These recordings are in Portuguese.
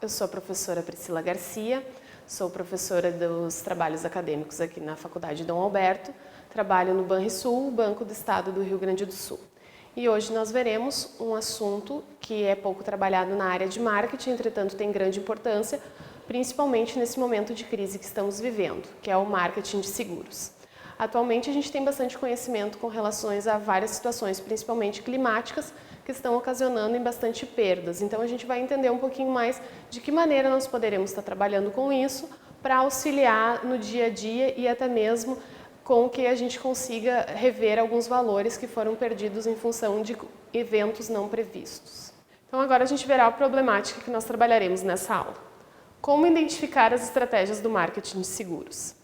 eu sou a professora Priscila Garcia, sou professora dos trabalhos acadêmicos aqui na Faculdade Dom Alberto, trabalho no Banrisul, Banco do Estado do Rio Grande do Sul. E hoje nós veremos um assunto que é pouco trabalhado na área de marketing, entretanto tem grande importância, principalmente nesse momento de crise que estamos vivendo, que é o marketing de seguros. Atualmente a gente tem bastante conhecimento com relação a várias situações, principalmente climáticas, que estão ocasionando em bastante perdas. Então a gente vai entender um pouquinho mais de que maneira nós poderemos estar trabalhando com isso para auxiliar no dia a dia e até mesmo com que a gente consiga rever alguns valores que foram perdidos em função de eventos não previstos. Então agora a gente verá a problemática que nós trabalharemos nessa aula. Como identificar as estratégias do marketing de seguros?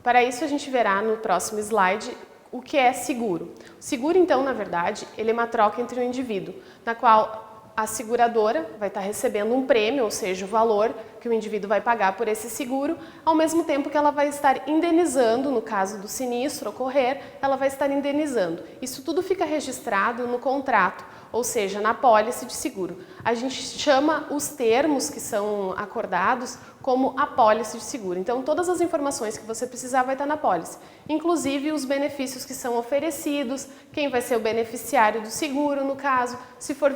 Para isso a gente verá no próximo slide o que é seguro. O seguro, então, na verdade, ele é uma troca entre um indivíduo, na qual a seguradora vai estar recebendo um prêmio, ou seja, o valor que o indivíduo vai pagar por esse seguro, ao mesmo tempo que ela vai estar indenizando, no caso do sinistro ocorrer, ela vai estar indenizando. Isso tudo fica registrado no contrato, ou seja, na apólice de seguro. A gente chama os termos que são acordados como apólice de seguro. Então, todas as informações que você precisar vai estar na apólice, inclusive os benefícios que são oferecidos, quem vai ser o beneficiário do seguro, no caso, se for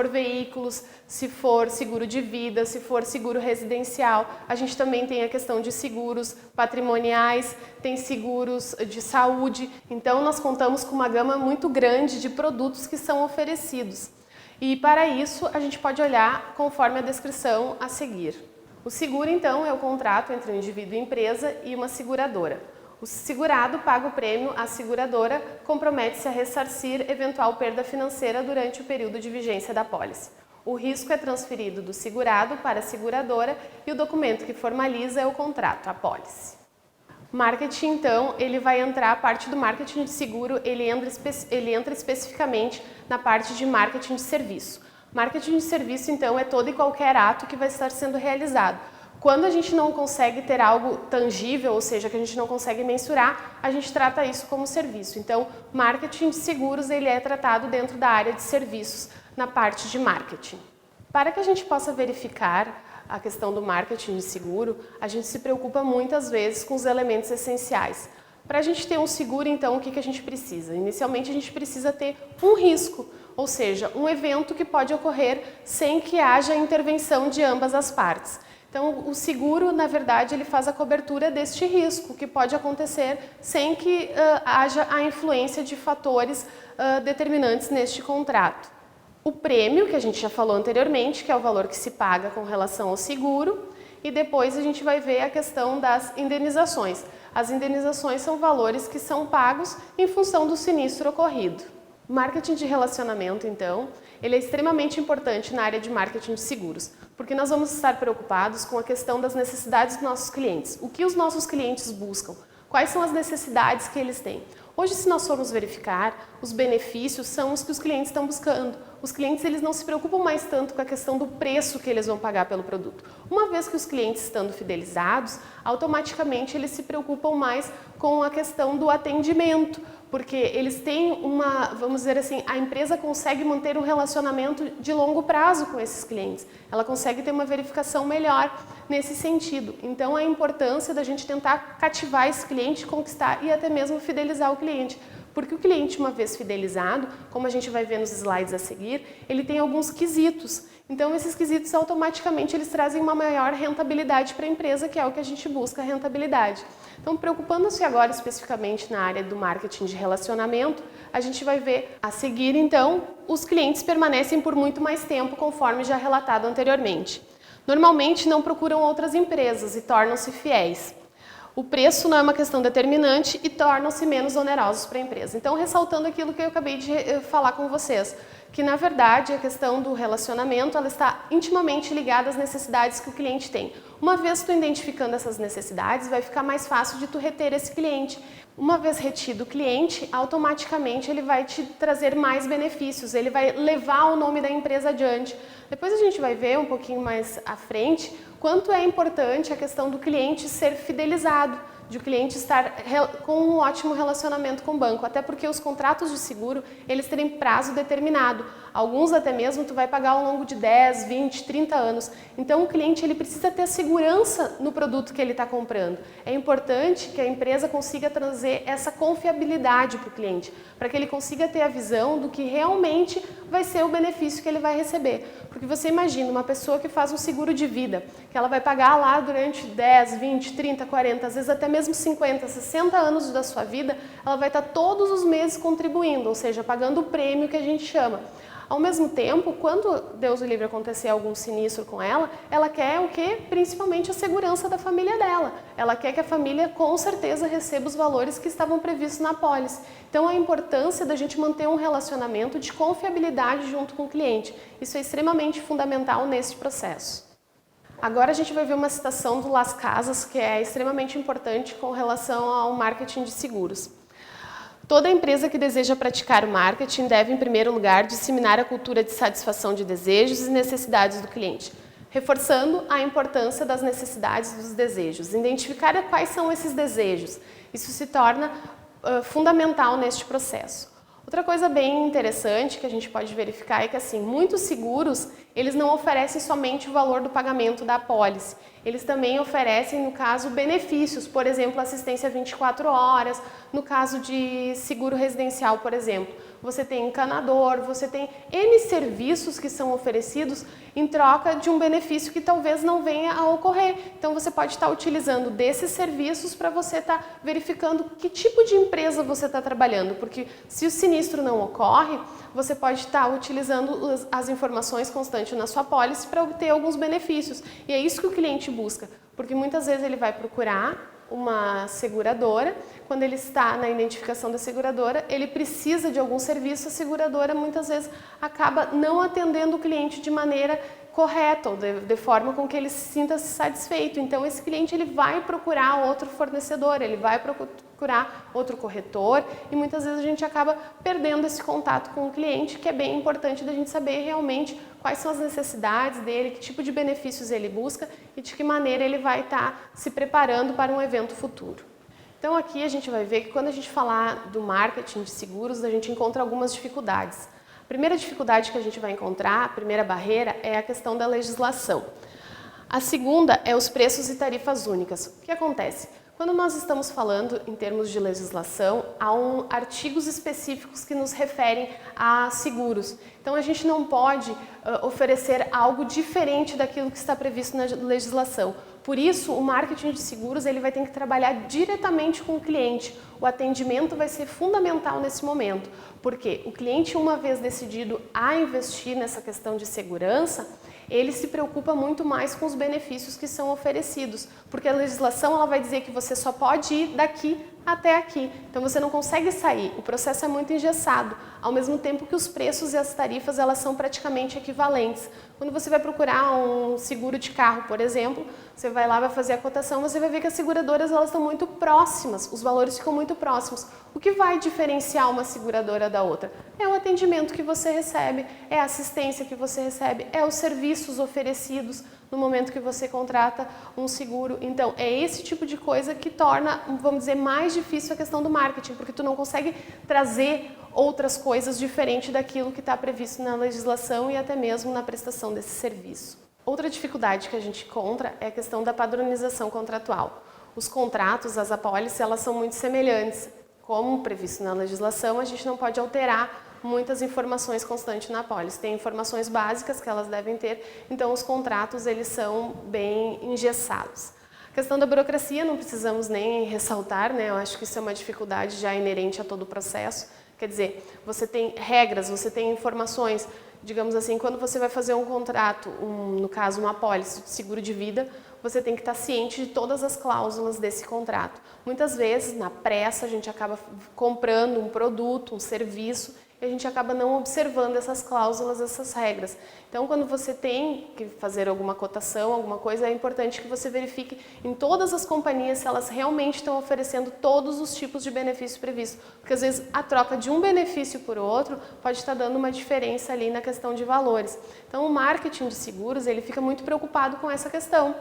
veículos, se for seguro de vida, se for seguro residencial. A gente também tem a questão de seguros patrimoniais, tem seguros de saúde. Então, nós contamos com uma gama muito grande de produtos que são oferecidos. E para isso, a gente pode olhar conforme a descrição a seguir. O seguro, então, é o contrato entre um indivíduo e empresa e uma seguradora. O segurado paga o prêmio, a seguradora compromete-se a ressarcir eventual perda financeira durante o período de vigência da apólice. O risco é transferido do segurado para a seguradora e o documento que formaliza é o contrato, a apólice. Marketing, então, ele vai entrar, a parte do marketing de seguro, ele entra especificamente na parte de marketing de serviço. Marketing de serviço, então, é todo e qualquer ato que vai estar sendo realizado. Quando a gente não consegue ter algo tangível, ou seja, que a gente não consegue mensurar, a gente trata isso como serviço. Então, marketing de seguros, ele é tratado dentro da área de serviços, na parte de marketing. Para que a gente possa verificar a questão do marketing de seguro, a gente se preocupa muitas vezes com os elementos essenciais. Para a gente ter um seguro, então, o que a gente precisa? Inicialmente, a gente precisa ter um risco, ou seja, um evento que pode ocorrer sem que haja intervenção de ambas as partes. Então, o seguro, na verdade, ele faz a cobertura deste risco, que pode acontecer sem que haja a influência de fatores determinantes neste contrato. O prêmio, que a gente já falou anteriormente, que é o valor que se paga com relação ao seguro, e depois a gente vai ver a questão das indenizações. As indenizações são valores que são pagos em função do sinistro ocorrido. Marketing de relacionamento, então, ele é extremamente importante na área de marketing de seguros, porque nós vamos estar preocupados com a questão das necessidades dos nossos clientes. O que os nossos clientes buscam? Quais são as necessidades que eles têm? Hoje, se nós formos verificar, os benefícios são os que os clientes estão buscando. Os clientes, eles não se preocupam mais tanto com a questão do preço que eles vão pagar pelo produto. Uma vez que os clientes estando fidelizados, automaticamente eles se preocupam mais com a questão do atendimento, porque eles têm vamos dizer assim, a empresa consegue manter um relacionamento de longo prazo com esses clientes. Ela consegue ter uma verificação melhor nesse sentido. Então, a importância da gente tentar cativar esse cliente, conquistar e até mesmo fidelizar o cliente. Porque o cliente, uma vez fidelizado, como a gente vai ver nos slides a seguir, ele tem alguns quesitos. Então, esses quesitos automaticamente eles trazem uma maior rentabilidade para a empresa, que é o que a gente busca, a rentabilidade. Então, preocupando-se agora especificamente na área do marketing de relacionamento, a gente vai ver a seguir, então, os clientes permanecem por muito mais tempo, conforme já relatado anteriormente. Normalmente não procuram outras empresas e tornam-se fiéis. O preço não é uma questão determinante e tornam-se menos onerosos para a empresa. Então, ressaltando aquilo que eu acabei de falar com vocês, que na verdade a questão do relacionamento ela está intimamente ligada às necessidades que o cliente tem. Uma vez tu identificando essas necessidades, vai ficar mais fácil de tu reter esse cliente. Uma vez retido o cliente, automaticamente ele vai te trazer mais benefícios, ele vai levar o nome da empresa adiante. Depois a gente vai ver um pouquinho mais à frente quanto é importante a questão do cliente ser fidelizado. de o cliente estar com um ótimo relacionamento com o banco, até porque os contratos de seguro, eles têm prazo determinado. Alguns até mesmo tu vai pagar ao longo de 10, 20, 30 anos. Então o cliente ele precisa ter segurança no produto que ele está comprando. É importante que a empresa consiga trazer essa confiabilidade para o cliente, para que ele consiga ter a visão do que realmente vai ser o benefício que ele vai receber. Porque você imagina uma pessoa que faz um seguro de vida, que ela vai pagar lá durante 10, 20, 30, 40, às vezes até mesmo 50, 60 anos da sua vida, ela vai estar todos os meses contribuindo, ou seja, pagando o prêmio que a gente chama. Ao mesmo tempo, quando Deus o livre acontecer algum sinistro com ela, ela quer o quê? Principalmente a segurança da família dela. Ela quer que a família com certeza receba os valores que estavam previstos na apólice. Então a importância da gente manter um relacionamento de confiabilidade junto com o cliente. Isso é extremamente fundamental nesse processo. Agora a gente vai ver uma citação do Las Casas, que é extremamente importante com relação ao marketing de seguros. Toda empresa que deseja praticar o marketing deve, em primeiro lugar, disseminar a cultura de satisfação de desejos e necessidades do cliente, reforçando a importância das necessidades e dos desejos. Identificar quais são esses desejos. Isso se torna fundamental neste processo. Outra coisa bem interessante que a gente pode verificar é que assim, muitos seguros, eles não oferecem somente o valor do pagamento da apólice. Eles também oferecem, no caso, benefícios, por exemplo, assistência 24 horas, no caso de seguro residencial, por exemplo. Você tem encanador, você tem N serviços que são oferecidos em troca de um benefício que talvez não venha a ocorrer. Então você pode estar utilizando desses serviços para você estar verificando que tipo de empresa você está trabalhando, porque se o sinistro não ocorre, você pode estar utilizando as informações constantes na sua apólice para obter alguns benefícios. E é isso que o cliente busca, porque muitas vezes ele vai procurar uma seguradora, quando ele está na identificação da seguradora, ele precisa de algum serviço, a seguradora muitas vezes acaba não atendendo o cliente de maneira correta, ou de forma com que ele se sinta satisfeito. Então esse cliente ele vai procurar outro fornecedor, ele vai procurar outro corretor e muitas vezes a gente acaba perdendo esse contato com o cliente, que é bem importante da gente saber realmente quais são as necessidades dele, que tipo de benefícios ele busca e de que maneira ele vai estar se preparando para um evento futuro. Então aqui a gente vai ver que quando a gente falar do marketing de seguros, a gente encontra algumas dificuldades. A primeira dificuldade que a gente vai encontrar, a primeira barreira, é a questão da legislação. A segunda é os preços e tarifas únicas. O que acontece? Quando nós estamos falando em termos de legislação, há artigos específicos que nos referem a seguros. Então a gente não pode oferecer algo diferente daquilo que está previsto na legislação. Por isso, o marketing de seguros ele vai ter que trabalhar diretamente com o cliente. O atendimento vai ser fundamental nesse momento, porque o cliente, uma vez decidido a investir nessa questão de segurança, ele se preocupa muito mais com os benefícios que são oferecidos, porque a legislação ela vai dizer que você só pode ir daqui até aqui, então você não consegue sair, o processo é muito engessado, ao mesmo tempo que os preços e as tarifas elas são praticamente equivalentes. Quando você vai procurar um seguro de carro, por exemplo, você vai lá, vai fazer a cotação, você vai ver que as seguradoras elas estão muito próximas, os valores ficam muito próximos. O que vai diferenciar uma seguradora da outra? É o atendimento que você recebe, é a assistência que você recebe, é os serviços oferecidos no momento que você contrata um seguro. Então, é esse tipo de coisa que torna, vamos dizer, mais difícil a questão do marketing, porque tu não consegue trazer outras coisas diferentes daquilo que está previsto na legislação e até mesmo na prestação desse serviço. Outra dificuldade que a gente encontra é a questão da padronização contratual. Os contratos, as apólices, elas são muito semelhantes. Como previsto na legislação, a gente não pode alterar muitas informações constantes na apólice. Tem informações básicas que elas devem ter, então os contratos eles são bem engessados. A questão da burocracia não precisamos nem ressaltar, né? Eu acho que isso é uma dificuldade já inerente a todo o processo. Quer dizer, você tem regras, você tem informações, digamos assim, quando você vai fazer um contrato, no caso uma apólice de seguro de vida, você tem que estar ciente de todas as cláusulas desse contrato. Muitas vezes, na pressa, a gente acaba comprando um produto, um serviço, e a gente acaba não observando essas cláusulas, essas regras. Então, quando você tem que fazer alguma cotação, alguma coisa, é importante que você verifique em todas as companhias se elas realmente estão oferecendo todos os tipos de benefícios previstos. Porque, às vezes, a troca de um benefício por outro pode estar dando uma diferença ali na questão de valores. Então, o marketing de seguros, ele fica muito preocupado com essa questão,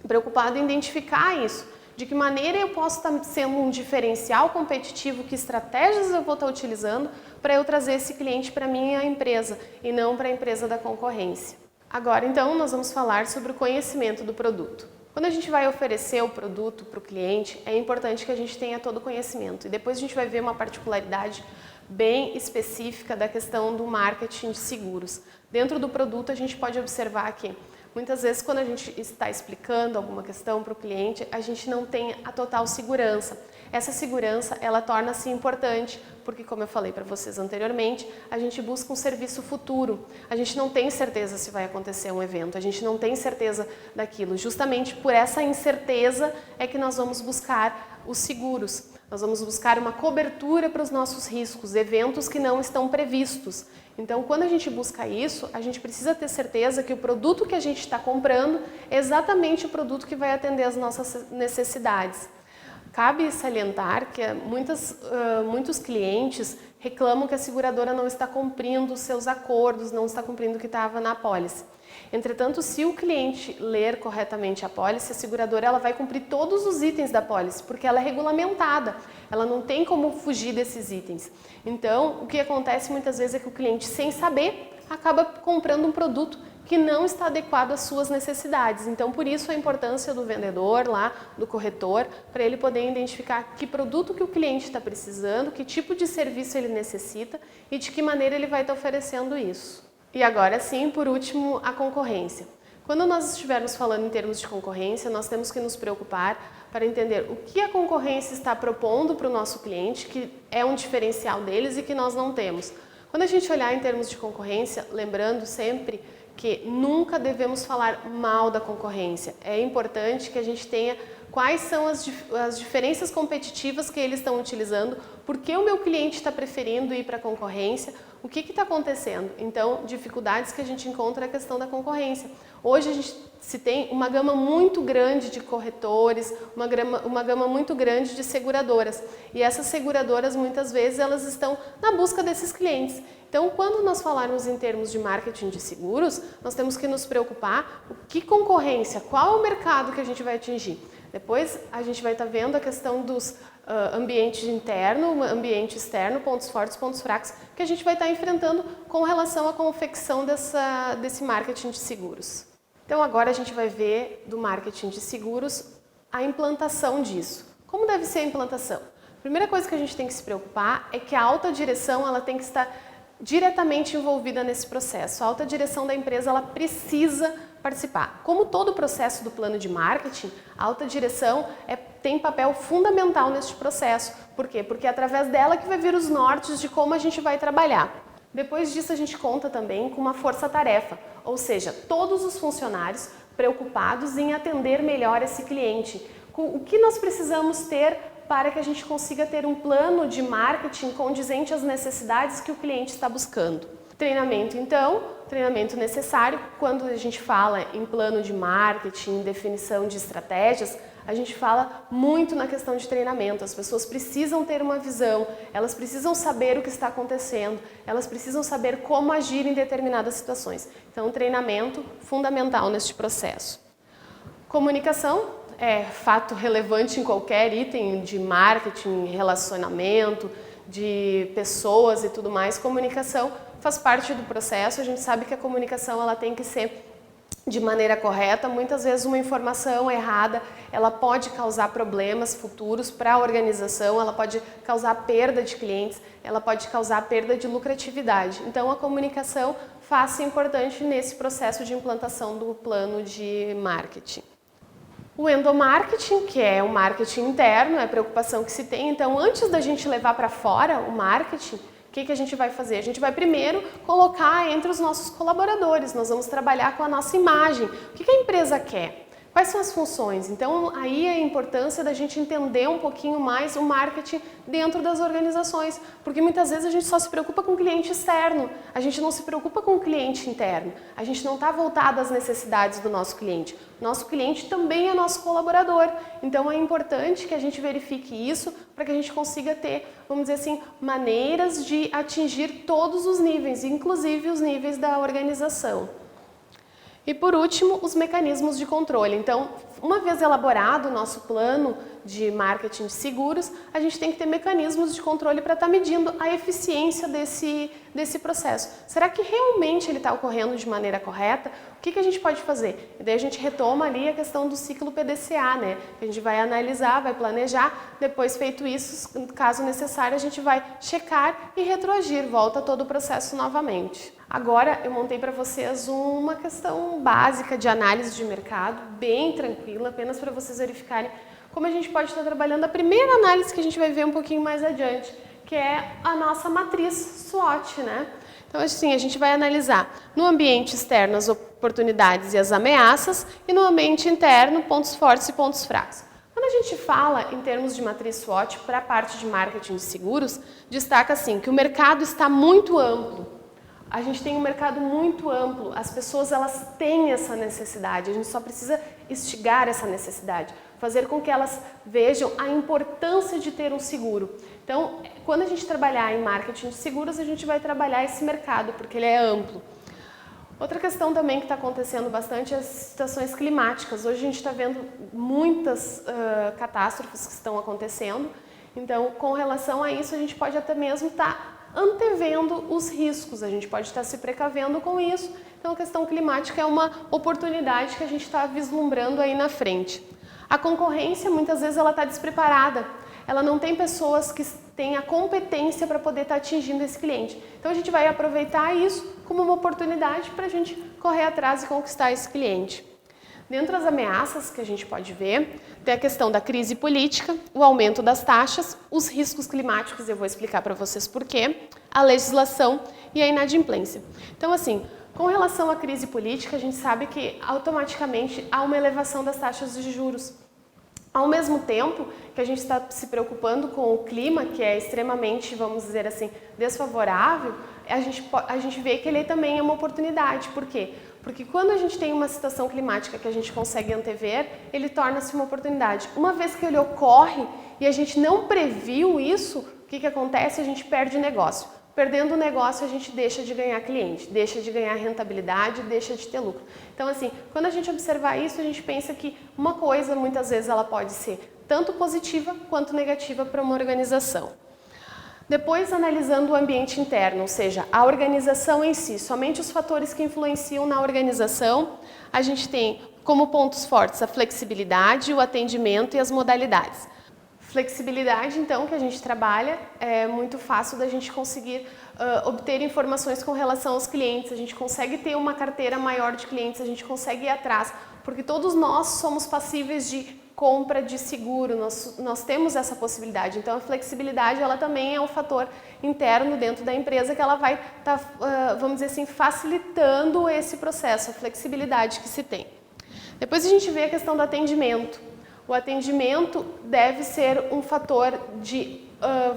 preocupado em identificar isso. De que maneira eu posso estar sendo um diferencial competitivo, que estratégias eu vou estar utilizando para eu trazer esse cliente para a minha empresa e não para a empresa da concorrência. Agora, então, nós vamos falar sobre o conhecimento do produto. Quando a gente vai oferecer o produto para o cliente, é importante que a gente tenha todo o conhecimento. E depois a gente vai ver uma particularidade bem específica da questão do marketing de seguros. Dentro do produto, a gente pode observar que muitas vezes, quando a gente está explicando alguma questão para o cliente, a gente não tem a total segurança. Essa segurança, ela torna-se importante, porque, como eu falei para vocês anteriormente, a gente busca um serviço futuro. A gente não tem certeza se vai acontecer um evento, a gente não tem certeza daquilo. Justamente por essa incerteza é que nós vamos buscar os seguros. Nós vamos buscar uma cobertura para os nossos riscos, eventos que não estão previstos. Então, quando a gente busca isso, a gente precisa ter certeza que o produto que a gente está comprando é exatamente o produto que vai atender às nossas necessidades. Cabe salientar que muitos clientes reclamam que a seguradora não está cumprindo os seus acordos, não está cumprindo o que estava na apólice. Entretanto, se o cliente ler corretamente a apólice, a seguradora ela vai cumprir todos os itens da apólice, porque ela é regulamentada, ela não tem como fugir desses itens. Então, o que acontece muitas vezes é que o cliente, sem saber, acaba comprando um produto que não está adequado às suas necessidades. Então, por isso a importância do vendedor lá, do corretor, para ele poder identificar que produto que o cliente está precisando, que tipo de serviço ele necessita e de que maneira ele vai estar oferecendo isso. E agora sim, por último, a concorrência. Quando nós estivermos falando em termos de concorrência, nós temos que nos preocupar para entender o que a concorrência está propondo para o nosso cliente, que é um diferencial deles e que nós não temos. Quando a gente olhar em termos de concorrência, lembrando sempre que nunca devemos falar mal da concorrência. É importante que a gente tenha quais são as diferenças competitivas que eles estão utilizando, por que o meu cliente está preferindo ir para a concorrência, o que está acontecendo. Então, dificuldades que a gente encontra é a questão da concorrência. Hoje a gente se tem uma gama muito grande de corretores, uma gama muito grande de seguradoras. E essas seguradoras, muitas vezes, elas estão na busca desses clientes. Então, quando nós falarmos em termos de marketing de seguros, nós temos que nos preocupar com que concorrência, qual é o mercado que a gente vai atingir. Depois, a gente vai estar vendo a questão dos ambiente interno, ambiente externo, pontos fortes, pontos fracos, que a gente vai estar enfrentando com relação à confecção desse marketing de seguros. Então, agora a gente vai ver do marketing de seguros a implantação disso. Como deve ser a implantação? A primeira coisa que a gente tem que se preocupar é que a alta direção ela tem que estar diretamente envolvida nesse processo. A alta direção da empresa ela precisa participar. Como todo o processo do plano de marketing, a alta direção tem papel fundamental neste processo. Por quê? Porque é através dela que vai vir os nortes de como a gente vai trabalhar. Depois disso, a gente conta também com uma força-tarefa, ou seja, todos os funcionários preocupados em atender melhor esse cliente. O que nós precisamos ter para que a gente consiga ter um plano de marketing condizente às necessidades que o cliente está buscando. Treinamento, então, treinamento necessário. Quando a gente fala em plano de marketing, definição de estratégias, a gente fala muito na questão de treinamento. As pessoas precisam ter uma visão, elas precisam saber o que está acontecendo, elas precisam saber como agir em determinadas situações. Então, treinamento fundamental neste processo. Comunicação é fato relevante em qualquer item de marketing, relacionamento, de pessoas e tudo mais. Comunicação faz parte do processo. A gente sabe que a comunicação ela tem que ser de maneira correta. Muitas vezes uma informação errada, ela pode causar problemas futuros para a organização, ela pode causar perda de clientes, ela pode causar perda de lucratividade. Então a comunicação faz-se importante nesse processo de implantação do plano de marketing. O endomarketing, que é o marketing interno, é a preocupação que se tem. Então, antes da gente levar para fora o marketing, o que a gente vai fazer? A gente vai primeiro colocar entre os nossos colaboradores, nós vamos trabalhar com a nossa imagem. O que a empresa quer? Quais são as funções? Então, aí é a importância da gente entender um pouquinho mais o marketing dentro das organizações, porque muitas vezes a gente só se preocupa com o cliente externo, a gente não se preocupa com o cliente interno, a gente não está voltado às necessidades do nosso cliente. Nosso cliente também é nosso colaborador, então é importante que a gente verifique isso para que a gente consiga ter, vamos dizer assim, maneiras de atingir todos os níveis, inclusive os níveis da organização. E por último, os mecanismos de controle. Então, uma vez elaborado o nosso plano de marketing de seguros, a gente tem que ter mecanismos de controle para estar medindo a eficiência desse processo. Será que realmente ele está ocorrendo de maneira correta? O que a gente pode fazer? E daí a gente retoma ali a questão do ciclo PDCA, né? A gente vai analisar, vai planejar, depois feito isso, caso necessário, a gente vai checar e retroagir, volta todo o processo novamente. Agora eu montei para vocês uma questão básica de análise de mercado, bem tranquila, apenas para vocês verificarem como a gente pode estar trabalhando a primeira análise que a gente vai ver um pouquinho mais adiante, que é a nossa matriz SWOT, né? Então, assim, a gente vai analisar no ambiente externo as oportunidades e as ameaças e no ambiente interno pontos fortes e pontos fracos. Quando a gente fala em termos de matriz SWOT para a parte de marketing de seguros, destaca assim que o mercado está muito amplo. A gente tem um mercado muito amplo, as pessoas elas têm essa necessidade, a gente só precisa instigar essa necessidade, fazer com que elas vejam a importância de ter um seguro. Então, quando a gente trabalhar em marketing de seguros, a gente vai trabalhar esse mercado, porque ele é amplo. Outra questão também que está acontecendo bastante é as situações climáticas. Hoje a gente está vendo muitas catástrofes que estão acontecendo, então com relação a isso a gente pode até mesmo estar antevendo os riscos, a gente pode estar se precavendo com isso. Então a questão climática é uma oportunidade que a gente está vislumbrando aí na frente. A concorrência muitas vezes ela está despreparada, ela não tem pessoas que têm a competência para poder estar atingindo esse cliente. Então a gente vai aproveitar isso como uma oportunidade para a gente correr atrás e conquistar esse cliente. Dentre as ameaças que a gente pode ver, tem a questão da crise política, o aumento das taxas, os riscos climáticos, eu vou explicar para vocês por quê, a legislação e a inadimplência. Então, assim, com relação à crise política, a gente sabe que automaticamente há uma elevação das taxas de juros. Ao mesmo tempo que a gente está se preocupando com o clima, que é extremamente, vamos dizer assim, desfavorável, a gente vê que ele também é uma oportunidade. Por quê? Porque quando a gente tem uma situação climática que a gente consegue antever, ele torna-se uma oportunidade. Uma vez que ele ocorre e a gente não previu isso, o que acontece? A gente perde o negócio. Perdendo o negócio, a gente deixa de ganhar cliente, deixa de ganhar rentabilidade, deixa de ter lucro. Então, assim, quando a gente observar isso, a gente pensa que uma coisa, muitas vezes, ela pode ser tanto positiva quanto negativa para uma organização. Depois, analisando o ambiente interno, ou seja, a organização em si, somente os fatores que influenciam na organização, a gente tem como pontos fortes a flexibilidade, o atendimento e as modalidades. Flexibilidade, então, que a gente trabalha, é muito fácil da gente conseguir obter informações com relação aos clientes, a gente consegue ter uma carteira maior de clientes, a gente consegue ir atrás, porque todos nós somos passíveis de compra de seguro, nós temos essa possibilidade. Então a flexibilidade ela também é um fator interno dentro da empresa que ela vai estar, vamos dizer assim, facilitando esse processo, a flexibilidade que se tem. Depois a gente vê a questão do atendimento. O atendimento deve ser um fator de,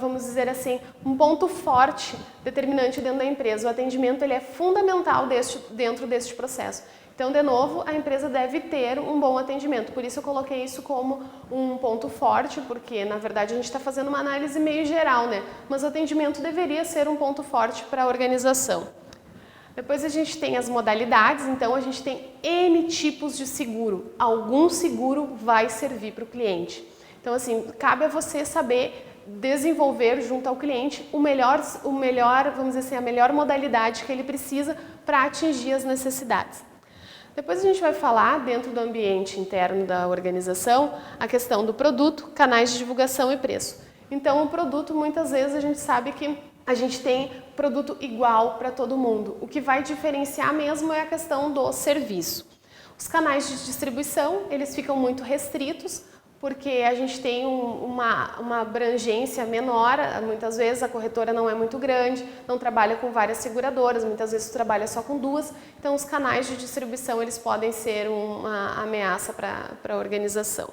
vamos dizer assim, um ponto forte, determinante dentro da empresa. O atendimento ele é fundamental dentro deste processo. Então, de novo, a empresa deve ter um bom atendimento. Por isso eu coloquei isso como um ponto forte, porque, na verdade, a gente está fazendo uma análise meio geral, né? Mas o atendimento deveria ser um ponto forte para a organização. Depois a gente tem as modalidades, então a gente tem N tipos de seguro. Algum seguro vai servir para o cliente. Então, assim, cabe a você saber desenvolver junto ao cliente o melhor, vamos dizer assim, a melhor modalidade que ele precisa para atingir as necessidades. Depois a gente vai falar, dentro do ambiente interno da organização, a questão do produto, canais de divulgação e preço. Então, o produto, muitas vezes, a gente sabe que a gente tem produto igual para todo mundo. O que vai diferenciar mesmo é a questão do serviço. Os canais de distribuição, eles ficam muito restritos, porque a gente tem uma abrangência menor, muitas vezes a corretora não é muito grande, não trabalha com várias seguradoras, muitas vezes trabalha só com duas, então os canais de distribuição eles podem ser uma ameaça para a organização.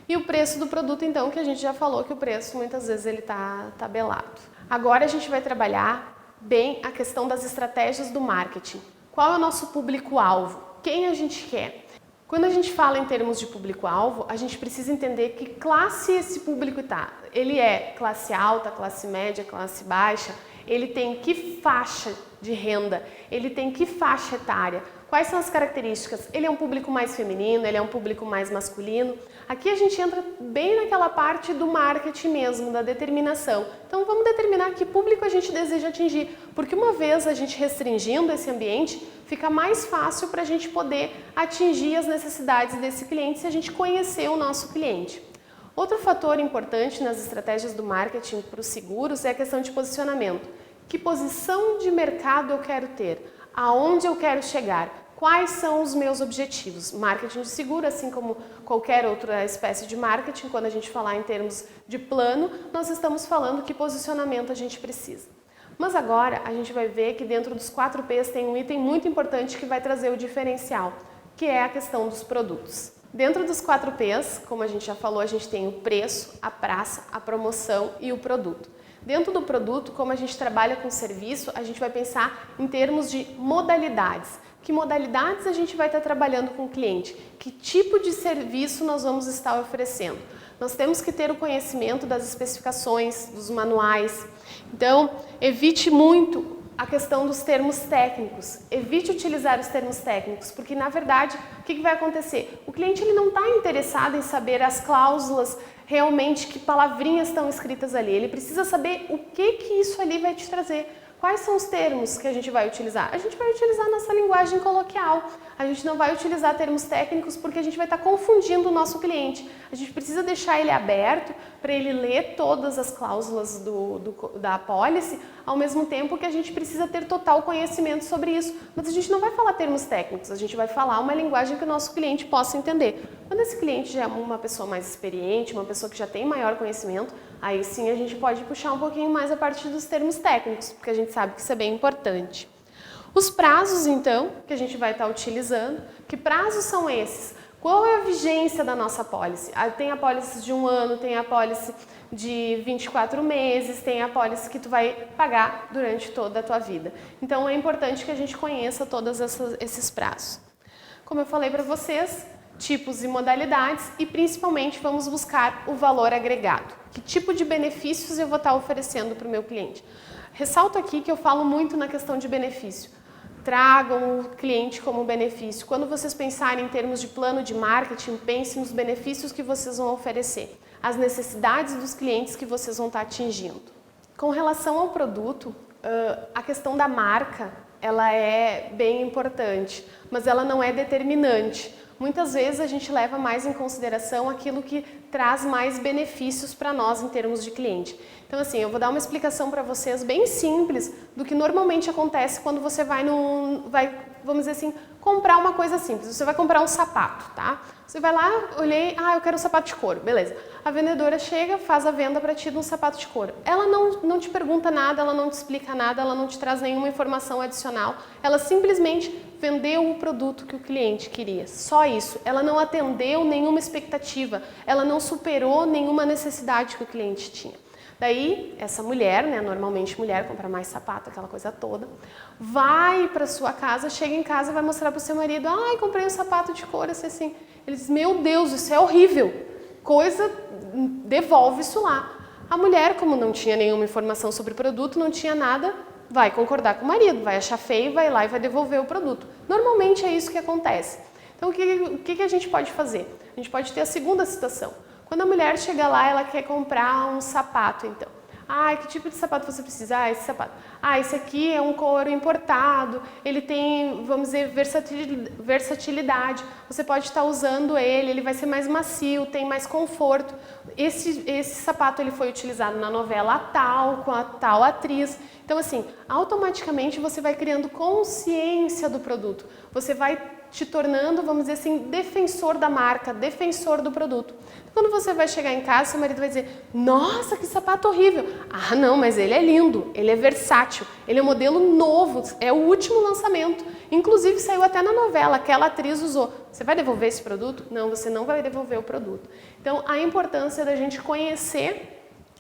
E o preço do produto, então, que a gente já falou que o preço muitas vezes ele está tabelado. Agora a gente vai trabalhar bem a questão das estratégias do marketing. Qual é o nosso público-alvo? Quem a gente quer? Quando a gente fala em termos de público-alvo, a gente precisa entender que classe esse público está. Ele é classe alta, classe média, classe baixa? Ele tem que faixa de renda? Ele tem que faixa etária? Quais são as características? Ele é um público mais feminino, ele é um público mais masculino? Aqui a gente entra bem naquela parte do marketing mesmo, da determinação. Então vamos determinar que público a gente deseja atingir, porque uma vez a gente restringindo esse ambiente, fica mais fácil para a gente poder atingir as necessidades desse cliente se a gente conhecer o nosso cliente. Outro fator importante nas estratégias do marketing para os seguros é a questão de posicionamento. Que posição de mercado eu quero ter? Aonde eu quero chegar? Quais são os meus objetivos? Marketing de seguro, assim como qualquer outra espécie de marketing, quando a gente falar em termos de plano, nós estamos falando que posicionamento a gente precisa. Mas agora a gente vai ver que dentro dos 4 P's tem um item muito importante que vai trazer o diferencial, que é a questão dos produtos. Dentro dos 4 P's, como a gente já falou, a gente tem o preço, a praça, a promoção e o produto. Dentro do produto, como a gente trabalha com serviço, a gente vai pensar em termos de modalidades. Que modalidades a gente vai estar trabalhando com o cliente? Que tipo de serviço nós vamos estar oferecendo? Nós temos que ter o conhecimento das especificações, dos manuais. Então, evite muito a questão dos termos técnicos. Evite utilizar os termos técnicos, porque na verdade, o que vai acontecer? O cliente ele não está interessado em saber as cláusulas, realmente que palavrinhas estão escritas ali. Ele precisa saber o que isso ali vai te trazer. Quais são os termos que a gente vai utilizar? A gente vai utilizar nossa linguagem coloquial. A gente não vai utilizar termos técnicos porque a gente vai estar confundindo o nosso cliente. A gente precisa deixar ele aberto para ele ler todas as cláusulas da apólice, ao mesmo tempo que a gente precisa ter total conhecimento sobre isso. Mas a gente não vai falar termos técnicos, a gente vai falar uma linguagem que o nosso cliente possa entender. Quando esse cliente já é uma pessoa mais experiente, uma pessoa que já tem maior conhecimento, aí sim a gente pode puxar um pouquinho mais a partir dos termos técnicos, porque a gente sabe que isso é bem importante. Os prazos, então, que a gente vai estar utilizando, que prazos são esses? Qual é a vigência da nossa apólice? Tem apólices de 1 ano, tem apólice de 24 meses, tem apólice que tu vai pagar durante toda a tua vida. Então é importante que a gente conheça todos esses prazos. Como eu falei para vocês, tipos e modalidades e principalmente vamos buscar o valor agregado. Que tipo de benefícios eu vou estar oferecendo para o meu cliente? Ressalto aqui que eu falo muito na questão de benefício. Tragam o cliente como benefício. Quando vocês pensarem em termos de plano de marketing, pense nos benefícios que vocês vão oferecer, as necessidades dos clientes que vocês vão estar atingindo. Com relação ao produto, a questão da marca, ela é bem importante, mas ela não é determinante. Muitas vezes a gente leva mais em consideração aquilo que traz mais benefícios para nós em termos de cliente. Então assim, eu vou dar uma explicação para vocês bem simples do que normalmente acontece quando você vamos dizer assim, comprar uma coisa simples. Você vai comprar um sapato, tá? Você vai lá, olhei, eu quero um sapato de couro, beleza. A vendedora chega, faz a venda para ti de um sapato de couro. Ela não te pergunta nada, ela não te explica nada, ela não te traz nenhuma informação adicional. Ela simplesmente vendeu o produto que o cliente queria. Só isso. Ela não atendeu nenhuma expectativa, ela não superou nenhuma necessidade que o cliente tinha. Daí, essa mulher, né, normalmente mulher, compra mais sapato, aquela coisa toda, vai para sua casa, chega em casa, vai mostrar para o seu marido, comprei um sapato de couro, assim. Ele diz, meu Deus, isso é horrível, devolve isso lá. A mulher, como não tinha nenhuma informação sobre o produto, não tinha nada, vai concordar com o marido, vai achar feio, vai lá e vai devolver o produto. Normalmente é isso que acontece. Então, o que a gente pode fazer? A gente pode ter a segunda situação. Quando a mulher chega lá, ela quer comprar um sapato, então. Que tipo de sapato você precisa? Esse sapato. Esse aqui é um couro importado, ele tem, vamos dizer, versatilidade. Você pode estar usando ele vai ser mais macio, tem mais conforto. Esse sapato ele foi utilizado na novela tal, com a tal atriz. Então, assim, automaticamente você vai criando consciência do produto. Você vai te tornando, vamos dizer assim, defensor da marca, defensor do produto. Quando você vai chegar em casa, seu marido vai dizer, nossa, que sapato horrível. Não, mas ele é lindo, ele é versátil, ele é um modelo novo, é o último lançamento. Inclusive, saiu até na novela, aquela atriz usou. Você vai devolver esse produto? Não, você não vai devolver o produto. Então, a importância da gente conhecer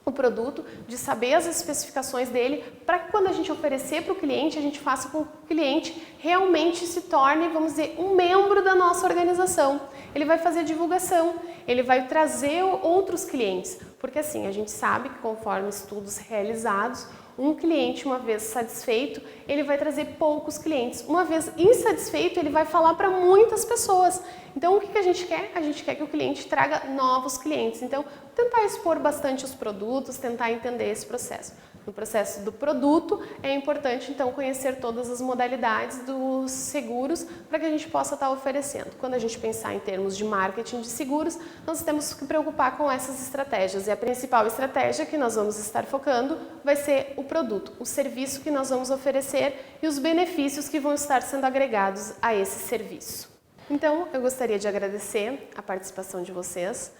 o produto, de saber as especificações dele, para que quando a gente oferecer para o cliente, a gente faça com que o cliente realmente se torne, vamos dizer, um membro da nossa organização. Ele vai fazer divulgação, ele vai trazer outros clientes, porque assim, a gente sabe que conforme estudos realizados, Um cliente, uma vez satisfeito, ele vai trazer poucos clientes. Uma vez insatisfeito, ele vai falar para muitas pessoas. Então, o que a gente quer? A gente quer que o cliente traga novos clientes. Então, tentar expor bastante os produtos, tentar entender esse processo. No processo do produto, é importante, então, conhecer todas as modalidades dos seguros para que a gente possa estar oferecendo. Quando a gente pensar em termos de marketing de seguros, nós temos que preocupar com essas estratégias. E a principal estratégia que nós vamos estar focando vai ser o produto, o serviço que nós vamos oferecer e os benefícios que vão estar sendo agregados a esse serviço. Então, eu gostaria de agradecer a participação de vocês,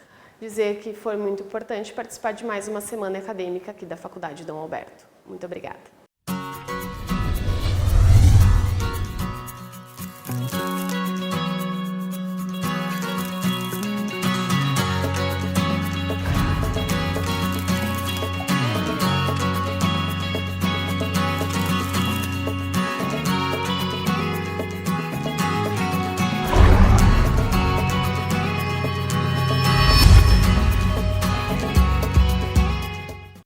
dizer que foi muito importante participar de mais uma semana acadêmica aqui da Faculdade Dom Alberto. Muito obrigada.